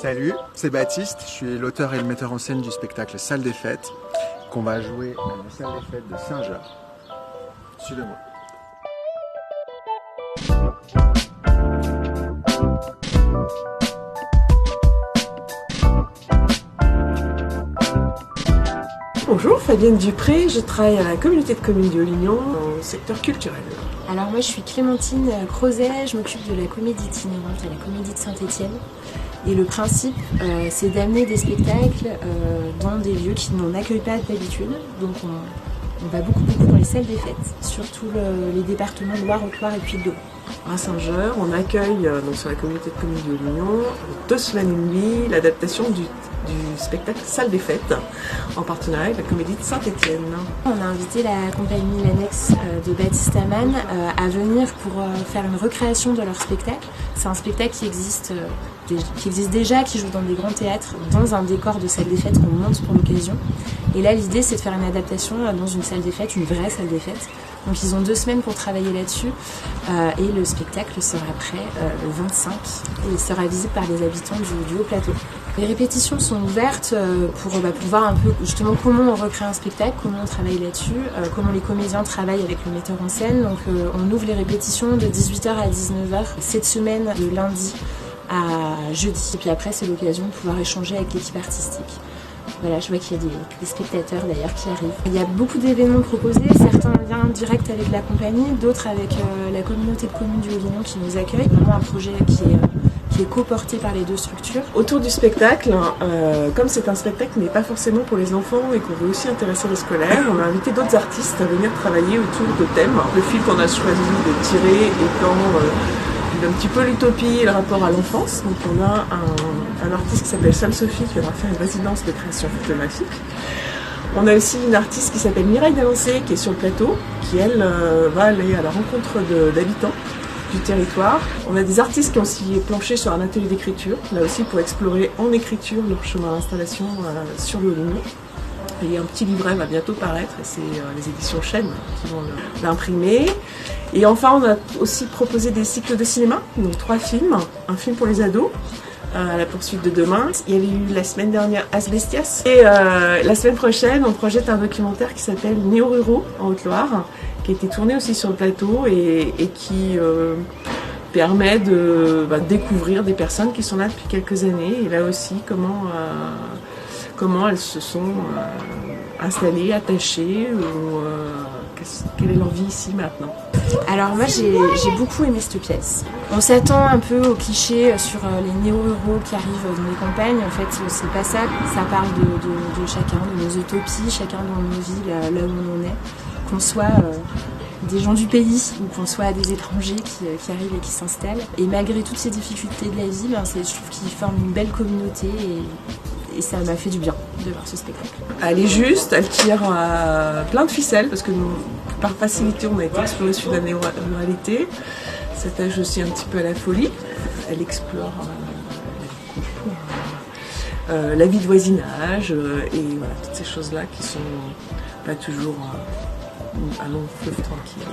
Salut, c'est Baptiste, je suis l'auteur et le metteur en scène du spectacle Salle des Fêtes qu'on va jouer à la Salle des Fêtes de Saint-Jean. Suivez-moi. Bonjour, Fabienne Dupré, je travaille à la communauté de communes du Haut-Lignon au secteur culturel. Alors moi je suis Clémentine Crozet, je m'occupe de la comédie itinérante à la Comédie de Saint-Étienne. Et le principe c'est d'amener des spectacles dans des lieux qui n'en accueillent pas d'habitude. Donc on va beaucoup dans les salles des fêtes, surtout les départements de Loire, Haute-Loire et Puy-de-Dôme. À Saint-Jean, on accueille donc sur la communauté de communes du Haut-Lignon 2 semaines et demie l'adaptation du spectacle Salle des Fêtes en partenariat avec la Comédie de Saint-Étienne. On a invité la compagnie L'Annexe de Baptiste Amann à venir pour faire une recréation de leur spectacle. C'est un spectacle qui existe déjà, qui joue dans des grands théâtres, dans un décor de salle des fêtes qu'on monte pour l'occasion. Et là l'idée c'est de faire une adaptation dans une salle des fêtes, une vraie salle des fêtes. Donc ils ont 2 semaines pour travailler là-dessus et le spectacle sera prêt le 25 et il sera visible par les habitants du Haut Plateau. Les répétitions sont ouvertes pour voir un peu justement comment on recrée un spectacle, comment on travaille là-dessus, comment les comédiens travaillent avec le metteur en scène. Donc on ouvre les répétitions de 18h à 19h cette semaine de lundi à jeudi. Et puis après c'est l'occasion de pouvoir échanger avec l'équipe artistique. Voilà, je vois qu'il y a des spectateurs d'ailleurs qui arrivent. Il y a beaucoup d'événements proposés, certains en lien direct avec la compagnie, d'autres avec la communauté de communes du Haut-Lignon qui nous accueille. Vraiment un projet qui est co-porté par les 2 structures. Autour du spectacle, comme c'est un spectacle qui n'est pas forcément pour les enfants et qu'on veut aussi intéresser les scolaires, on a invité d'autres artistes à venir travailler autour de thèmes. Le fil qu'on a choisi de tirer étant un petit peu l'utopie et le rapport à l'enfance. Donc on a un artiste qui s'appelle Sam Sophie qui va faire une résidence de création photographique. On a aussi une artiste qui s'appelle Mireille Dalancé qui est sur le plateau, qui elle va aller à la rencontre d'habitants du territoire. On a des artistes qui ont aussi planché sur un atelier d'écriture, là aussi pour explorer en écriture leur chemin d'installation sur le Haut-Lignon. Et un petit livret va bientôt paraître, et c'est les éditions Chêne qui vont l'imprimer. Et enfin, on a aussi proposé des cycles de cinéma, donc 3 films, un film pour les ados, à la poursuite de demain. Il y avait eu la semaine dernière Asbestias. Et la semaine prochaine, on projette un documentaire qui s'appelle Néo-Ruraux en Haute-Loire, qui a été tourné aussi sur le plateau et qui permet de découvrir des personnes qui sont là depuis quelques années. Et là aussi, comment elles se sont installées, attachées, ou quelle est leur vie ici maintenant. Alors moi j'ai beaucoup aimé cette pièce. On s'attend un peu aux clichés sur les néo-ruraux qui arrivent dans les campagnes. En fait c'est pas ça, ça parle de chacun, de nos utopies, chacun dans nos vies, là où on en est. Qu'on soit des gens du pays ou qu'on soit des étrangers qui arrivent et qui s'installent. Et malgré toutes ces difficultés de la vie, je trouve qu'ils forment une belle communauté et ça m'a fait du bien de voir ce spectacle. Elle est juste, elle tire plein de ficelles parce que nous, par facilité, on a été exploré sur la néo-ruralité. Ça s'attache aussi un petit peu à la folie. Elle explore la vie de voisinage et voilà, toutes ces choses-là qui sont pas toujours un long fleuve tranquille.